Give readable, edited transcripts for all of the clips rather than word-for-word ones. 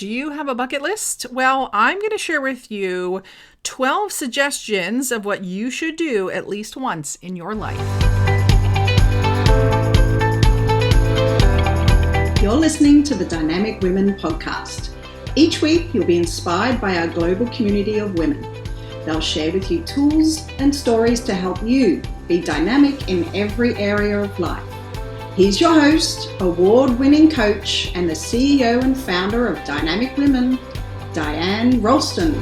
Do you have a bucket list? Well, I'm going to share with you 12 suggestions of what you should do at least once in your life. You're listening to the Dynamic Women podcast. Each week, you'll be inspired by our global community of women. They'll share with you tools and stories to help you be dynamic in every area of life. He's your host, award-winning coach, and the CEO and founder of Dynamic Women, Diane Rolston.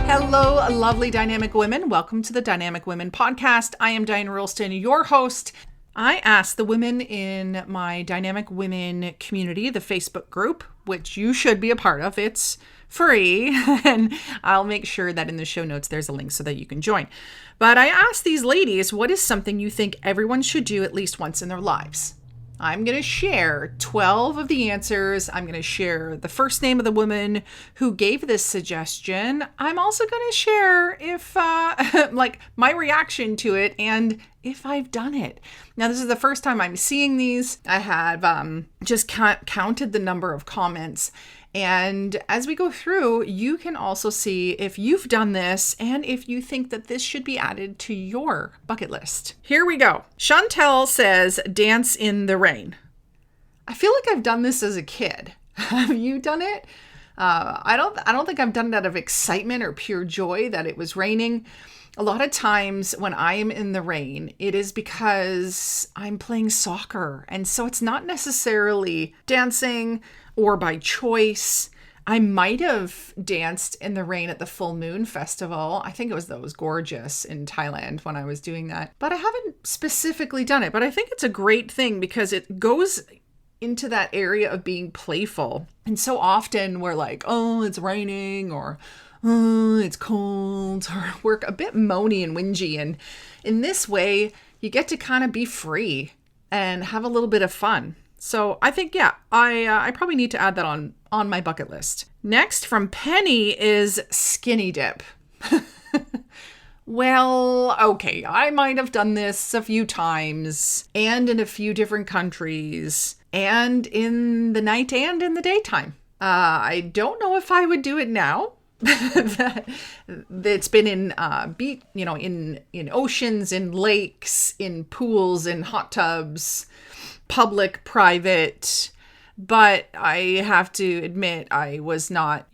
Hello, lovely dynamic women. Welcome to the Dynamic Women podcast. I am Diane Rolston, your host. I asked the women in my Dynamic Women community, the Facebook group, which you should be a part of. It's free, and I'll make sure that in the show notes there's a link so that you can join. But I asked these ladies, what is something you think everyone should do at least once in their lives? I'm going to share 12 of the answers. I'm going to share the first name of the woman who gave this suggestion. I'm also going to share if, my reaction to it and if I've done it. Now, this is the first time I'm seeing these. I have just counted the number of comments. And as we go through, you can also see if you've done this and if you think that this should be added to your bucket list. Here we go. Chantel says, dance in the rain. I feel like I've done this as a kid. Have you done it? I don't think I've done it out of excitement or pure joy that it was raining. A lot of times when I am in the rain, it is because I'm playing soccer. And so it's not necessarily dancing or by choice. I might have danced in the rain at the Full Moon Festival. I think it was gorgeous in Thailand when I was doing that. But I haven't specifically done it. But I think it's a great thing because it goes into that area of being playful. And so often we're like, oh, it's raining, or oh, it's cold, or we're a bit moany and whingy. And in this way, you get to kind of be free and have a little bit of fun. So I think, I probably need to add that on my bucket list. Next from Penny is skinny dip. Well, okay, I might have done this a few times and in a few different countries and in the night and in the daytime. I don't know if I would do it now. It's been in in oceans, in lakes, in pools, in hot tubs, public, private, but I have to admit I was not,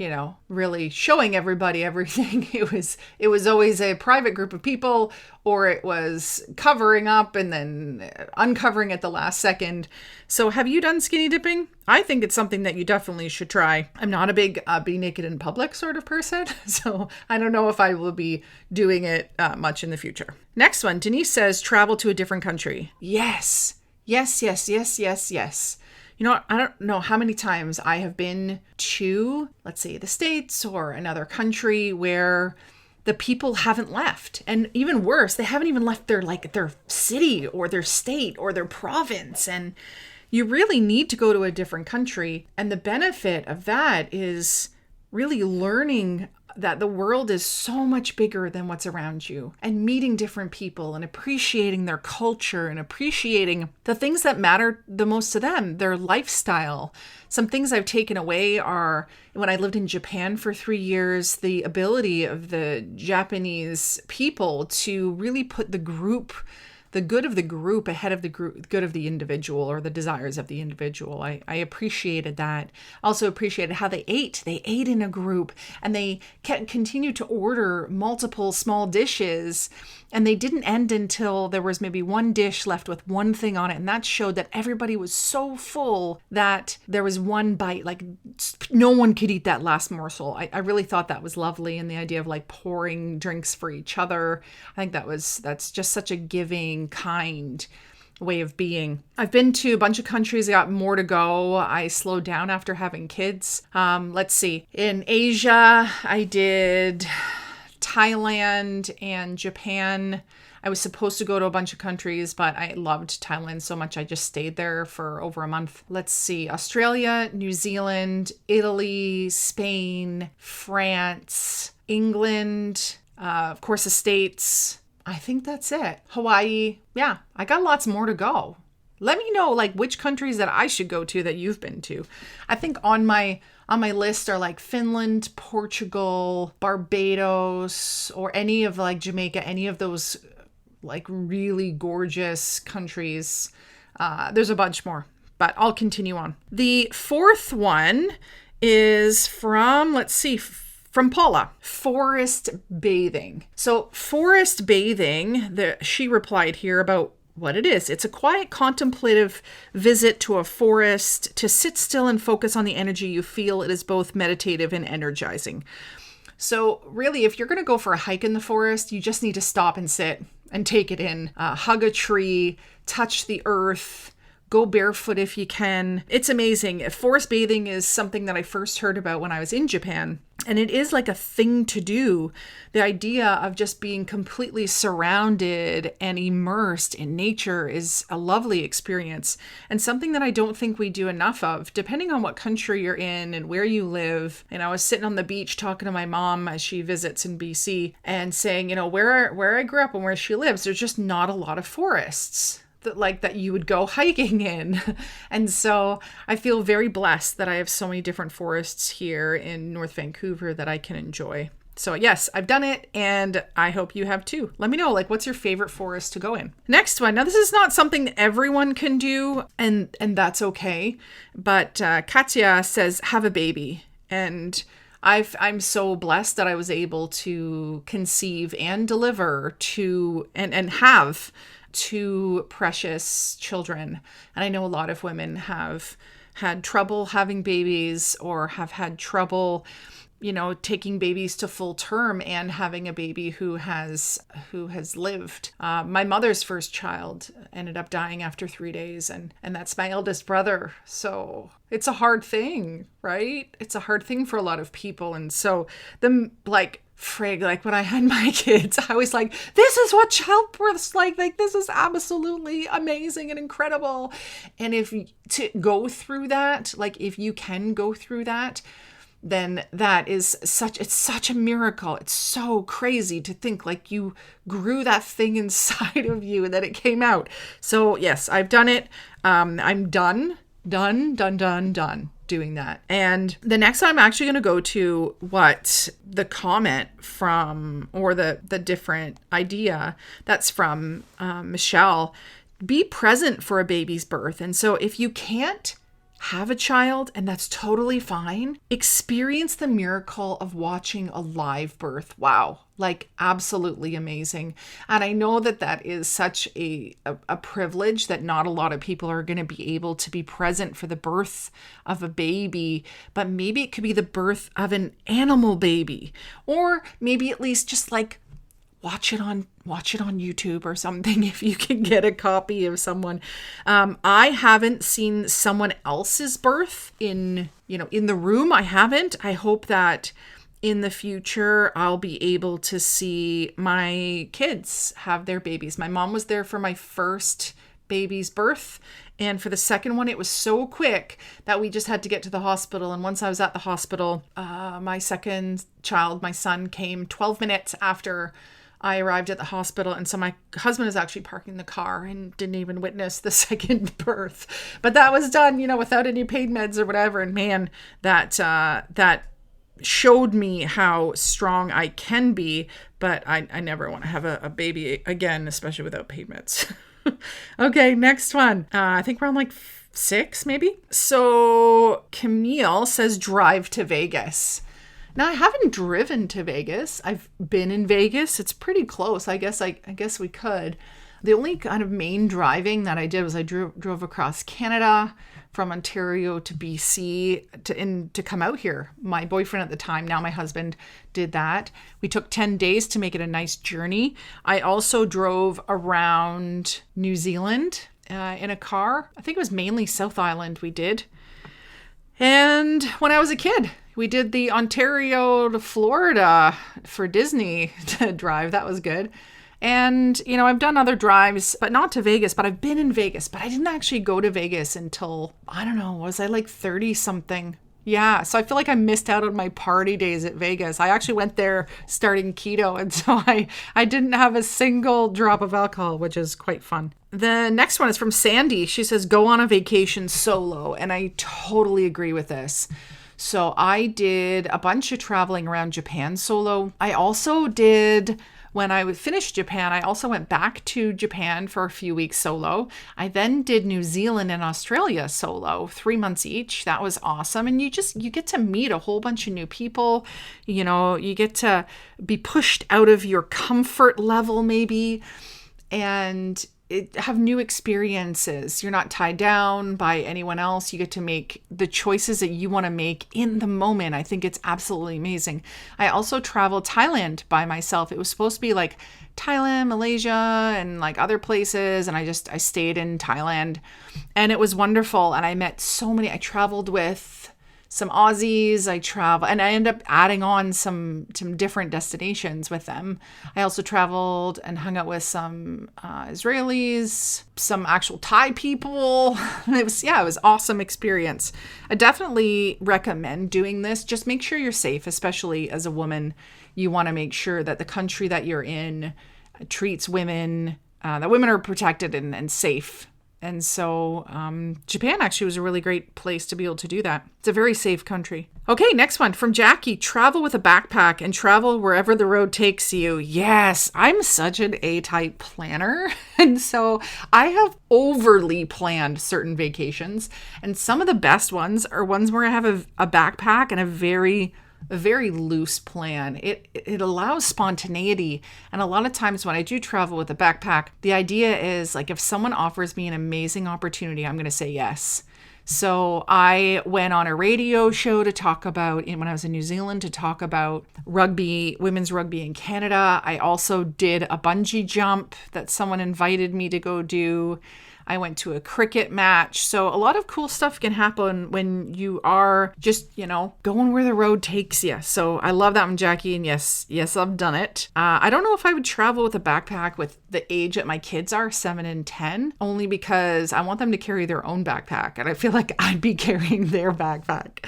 really showing everybody everything. It was always a private group of people, or it was covering up and then uncovering at the last second. So have you done skinny dipping? I think it's something that you definitely should try. I'm not a big be naked in public sort of person, so I don't know if I will be doing it much in the future. Next one, Denise says, travel to a different country. Yes. Yes. I don't know how many times I have been to, let's say, the States or another country where the people haven't left. And even worse, they haven't even left their city or their state or their province. And you really need to go to a different country. And the benefit of that is really learning that the world is so much bigger than what's around you, and meeting different people and appreciating their culture and appreciating the things that matter the most to them, their lifestyle. Some things I've taken away are, when I lived in Japan for 3 years, the ability of the Japanese people to really put the good of the group ahead of the good of the individual, or the desires of the individual. I appreciated that. Also appreciated how they ate. They ate in a group, and they continued to order multiple small dishes, and they didn't end until there was maybe one dish left with one thing on it. And that showed that everybody was so full that there was one bite, like no one could eat that last morsel. I really thought that was lovely. And the idea of pouring drinks for each other. I think that's just such a giving, kind way of being. I've been to a bunch of countries. I got more to go. I slowed down after having kids. Let's see. In Asia, I did Thailand and Japan. I was supposed to go to a bunch of countries, but I loved Thailand so much I just stayed there for over a month. Let's see. Australia, New Zealand, Italy, Spain, France, England, of course, the States, I think that's it. Hawaii. Yeah, I got lots more to go. Let me know like which countries that I should go to that you've been to. I think on my list are like Finland, Portugal, Barbados, or any of like Jamaica, any of those like really gorgeous countries. There's a bunch more, but I'll continue on. The fourth one is from, let's see, from Paula, forest bathing. So forest bathing, she replied here about what it is. It's a quiet, contemplative visit to a forest to sit still and focus on the energy you feel. It is both meditative and energizing. So really, if you're going to go for a hike in the forest, you just need to stop and sit and take it in. Hug a tree, touch the earth, go barefoot if you can. It's amazing. Forest bathing is something that I first heard about when I was in Japan. And it is like a thing to do. The idea of just being completely surrounded and immersed in nature is a lovely experience and something that I don't think we do enough of, depending on what country you're in and where you live. And I was sitting on the beach talking to my mom as she visits in BC and saying, where I grew up and where she lives, there's just not a lot of forests that you would go hiking in. And so I feel very blessed that I have so many different forests here in North Vancouver that I can enjoy. So yes, I've done it and I hope you have too. Let me know, what's your favorite forest to go in? Next one. Now, this is not something that everyone can do and that's okay. But Katya says, have a baby. And I'm so blessed that I was able to conceive and deliver and have two precious children. And I know a lot of women have had trouble having babies or have had trouble, taking babies to full term and having a baby who has lived. My mother's first child ended up dying after 3 days, and that's my eldest brother. So it's a hard thing, right? It's a hard thing for a lot of people. And so when I had my kids, I was like, this is what childbirth's like. This is absolutely amazing and incredible. And if to go through that, if you can go through that, then it's such a miracle. It's so crazy to think you grew that thing inside of you and that it came out. So yes, I've done it. I'm done doing that. And the next one I'm actually going to go to what the comment from, or the different idea that's from Michelle. Be present for a baby's birth. And so if you can't have a child, and that's totally fine, experience the miracle of watching a live birth. Wow. Absolutely amazing. And I know that is such a privilege that not a lot of people are going to be able to be present for the birth of a baby, but maybe it could be the birth of an animal baby, or maybe at least just watch it on YouTube or something if you can get a copy of someone. I haven't seen someone else's birth in the room. I haven't. I hope that in the future, I'll be able to see my kids have their babies. My mom was there for my first baby's birth. And for the second one, it was so quick that we just had to get to the hospital. And once I was at the hospital, my second child, my son, came 12 minutes after I arrived at the hospital. And so my husband was actually parking the car and didn't even witness the second birth. But that was done, without any pain meds or whatever. And man, that showed me how strong I can be, but I never want to have a baby again, especially without pain meds. Okay, next one. I think we're on 6 maybe. So Camille says drive to Vegas. Now, I haven't driven to Vegas. I've been in Vegas. It's pretty close. I guess we could. The only kind of main driving that I did was I drove across Canada from Ontario to BC to come out here. My boyfriend at the time, now my husband, did that. We took 10 days to make it a nice journey. I also drove around New Zealand in a car. I think it was mainly South Island we did. And when I was a kid, we did the Ontario to Florida for Disney to drive. That was good. And, I've done other drives, but not to Vegas, but I've been in Vegas, but I didn't actually go to Vegas until, I don't know, was I 30 something? Yeah, so I feel like I missed out on my party days at Vegas. I actually went there starting keto, and so I didn't have a single drop of alcohol, which is quite fun. The next one is from Sandy. She says, go on a vacation solo, and I totally agree with this. So I did a bunch of traveling around Japan solo. I also did... When I finished Japan, I also went back to Japan for a few weeks solo. I then did New Zealand and Australia solo, 3 months each. That was awesome. And you get to meet a whole bunch of new people. You know, you get to be pushed out of your comfort level maybe and have new experiences. You're not tied down by anyone else. You get to make the choices that you want to make in the moment. I think it's absolutely amazing. I also traveled Thailand by myself. It was supposed to be like Thailand, Malaysia, and like other places. And I stayed in Thailand and it was wonderful. And I met I traveled with some Aussies. And I ended up adding on some different destinations with them. I also traveled and hung out with some Israelis, some actual Thai people. It was awesome experience. I definitely recommend doing this. Just make sure you're safe, especially as a woman. You want to make sure that the country that you're in treats women, that women are protected and safe. And so Japan actually was a really great place to be able to do that. It's a very safe country. Okay, next one from Jackie. Travel with a backpack and travel wherever the road takes you. Yes, I'm such an A-type planner. And so I have overly planned certain vacations. And some of the best ones are ones where I have a backpack and a very loose plan. It allows spontaneity. And a lot of times when I do travel with a backpack, the idea is like if someone offers me an amazing opportunity, I'm going to say yes. So I went on a radio show to talk about, when I was in New Zealand, to talk about rugby, women's rugby in Canada. I also did a bungee jump that someone invited me to go do. I went to a cricket match. So a lot of cool stuff can happen when you are just, going where the road takes you. So I love that one, Jackie. And yes, I've done it. I don't know if I would travel with a backpack with the age that my kids are, 7 and 10, only because I want them to carry their own backpack. And I feel like I'd be carrying their backpack.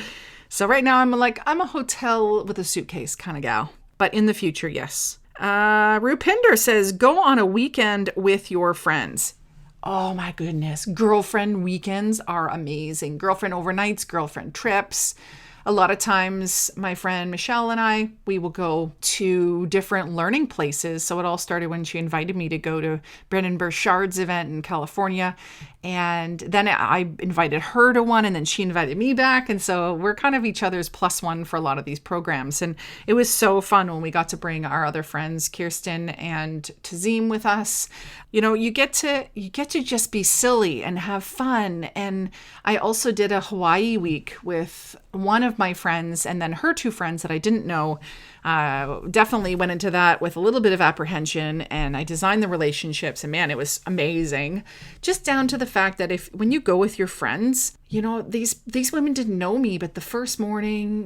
So right now I'm a hotel with a suitcase kind of gal. But in the future, yes. Rupinder says, go on a weekend with your friends. Oh my goodness. Girlfriend weekends are amazing. Girlfriend overnights, girlfriend trips. A lot of times my friend Michelle and I, we will go to different learning places. So it all started when she invited me to go to Brendan Burchard's event in California. And then I invited her to one and then she invited me back. And so we're kind of each other's plus one for a lot of these programs. And it was so fun when we got to bring our other friends, Kirsten and Tazim, with us. You get to just be silly and have fun. And I also did a Hawaii week with one of my friends and then her two friends that I didn't know. Definitely went into that with a little bit of apprehension, and I designed the relationships, and man, it was amazing. Just down to the fact that when you go with your friends, these women didn't know me, but the first morning,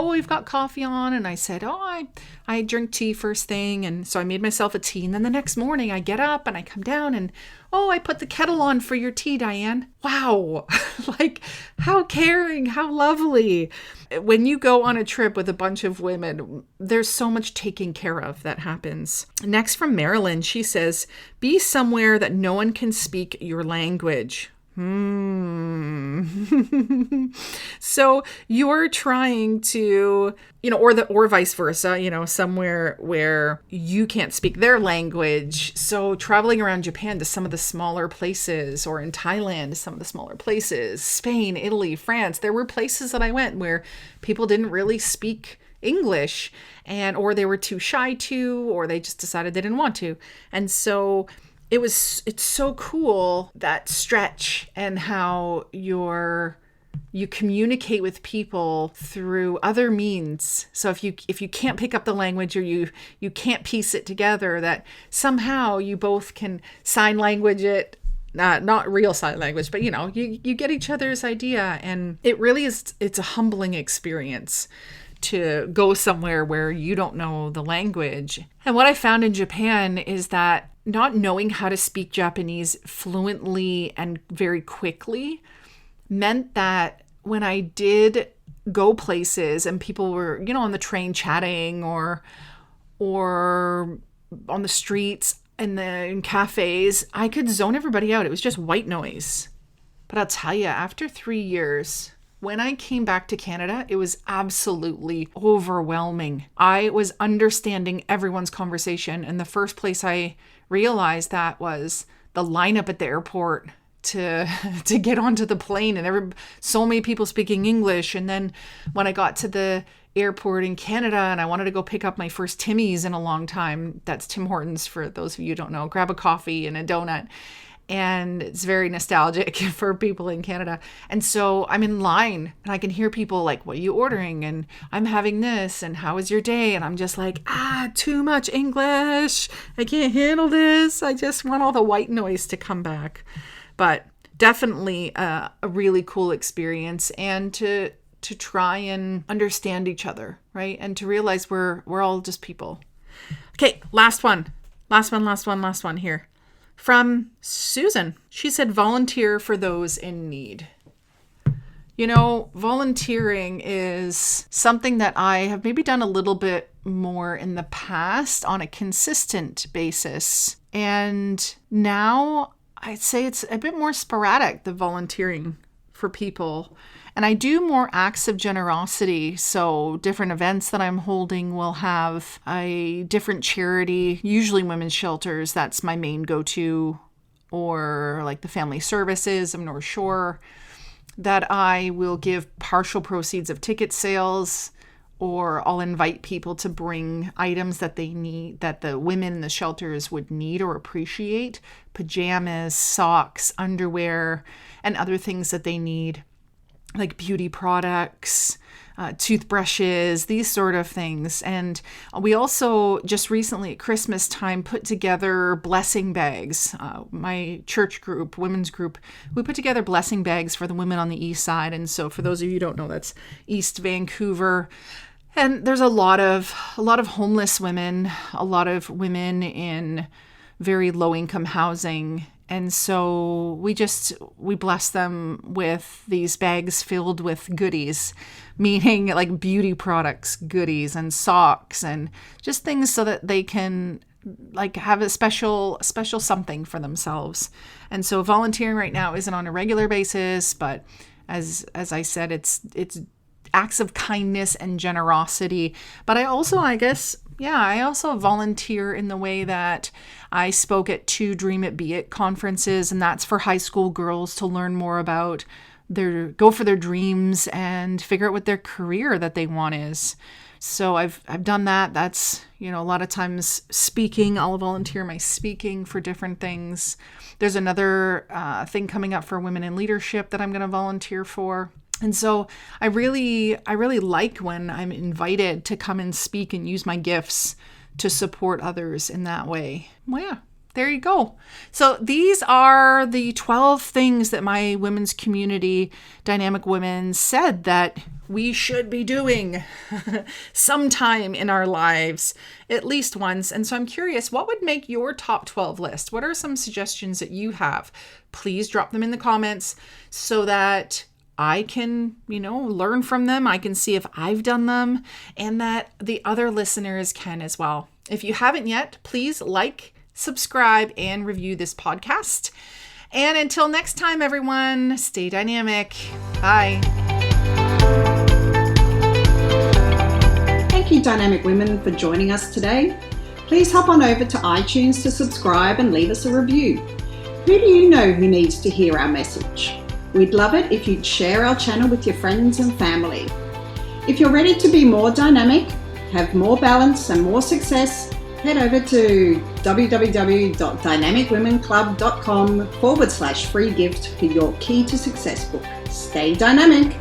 we've got coffee on, and I said, I drink tea first thing, and so I made myself a tea, and then the next morning I get up and I come down and I put the kettle on for your tea, Diane. Wow. Like, how caring, how lovely. When you go on a trip with a bunch of women, there's so much taking care of that happens. Next from Marilyn, she says, be somewhere that no one can speak your language. So you're trying to, or vice versa, somewhere where you can't speak their language. So traveling around Japan to some of the smaller places, or in Thailand to some of the smaller places, Spain, Italy, France, there were places that I went where people didn't really speak English, or they were too shy to, or they just decided they didn't want to. And so it's so cool, that stretch, and how you communicate with people through other means. So if you can't pick up the language, or you can't piece it together, that somehow you both can sign language it, not real sign language, but you get each other's idea. And it really is, it's a humbling experience to go somewhere where you don't know the language. And what I found in Japan is that not knowing how to speak Japanese fluently and very quickly meant that when I did go places and people were, on the train chatting or on the streets and in cafes, I could zone everybody out. It was just white noise. But I'll tell you, after 3 years, when I came back to Canada, it was absolutely overwhelming. I was understanding everyone's conversation. And the first place I realized that was the lineup at the airport to get onto the plane, and so many people speaking English. And then when I got to the airport in Canada and I wanted to go pick up my first Timmy's in a long time, that's Tim Hortons for those of you who don't know, grab a coffee and a donut. And it's very nostalgic for people in Canada. And so I'm in line and I can hear people like, what are you ordering? And I'm having this. And how was your day? And I'm just like, too much English. I can't handle this. I just want all the white noise to come back. But definitely a really cool experience, and to try and understand each other, right? And to realize we're all just people. Okay, last one here. From Susan. She said, volunteer for those in need. Volunteering is something that I have maybe done a little bit more in the past on a consistent basis. And now I'd say it's a bit more sporadic, the volunteering for people. And I do more acts of generosity. So different events that I'm holding will have a different charity, usually women's shelters. That's my main go-to, or like the family services of North Shore, that I will give partial proceeds of ticket sales, or I'll invite people to bring items that they need, that the women in the shelters would need or appreciate, pajamas, socks, underwear, and other things that they need, like beauty products, toothbrushes, these sort of things. And we also just recently at Christmas time put together blessing bags. My church group, women's group, we put together blessing bags for the women on the east side. And so for those of you who don't know, that's East Vancouver. And there's a lot of homeless women, a lot of women in very low income housing. And so we bless them with these bags filled with goodies, meaning like beauty products, goodies, and socks, and just things so that they can like have a special something for themselves. And so volunteering right now isn't on a regular basis, but as I said, it's acts of kindness and generosity. But I also volunteer in the way that I spoke at 2 Dream It Be It conferences, and that's for high school girls to learn more about go for their dreams and figure out what their career that they want is. So I've done that. That's, a lot of times speaking. I'll volunteer my speaking for different things. There's another thing coming up for women in leadership that I'm going to volunteer for. And so I really like when I'm invited to come and speak and use my gifts to support others in that way. Well, yeah, there you go. So these are the 12 things that my women's community, Dynamic Women, said that we should be doing sometime in our lives, at least once. And so I'm curious, what would make your top 12 list? What are some suggestions that you have? Please drop them in the comments so that I can, learn from them. I can see if I've done them, and that the other listeners can as well. If you haven't yet, please like, subscribe, and review this podcast. And until next time, everyone, stay dynamic. Bye. Thank you, Dynamic Women, for joining us today. Please hop on over to iTunes to subscribe and leave us a review. Who do you know who needs to hear our message? We'd love it if you'd share our channel with your friends and family. If you're ready to be more dynamic, have more balance and more success, head over to www.dynamicwomenclub.com/free gift for your Key to Success book. Stay dynamic.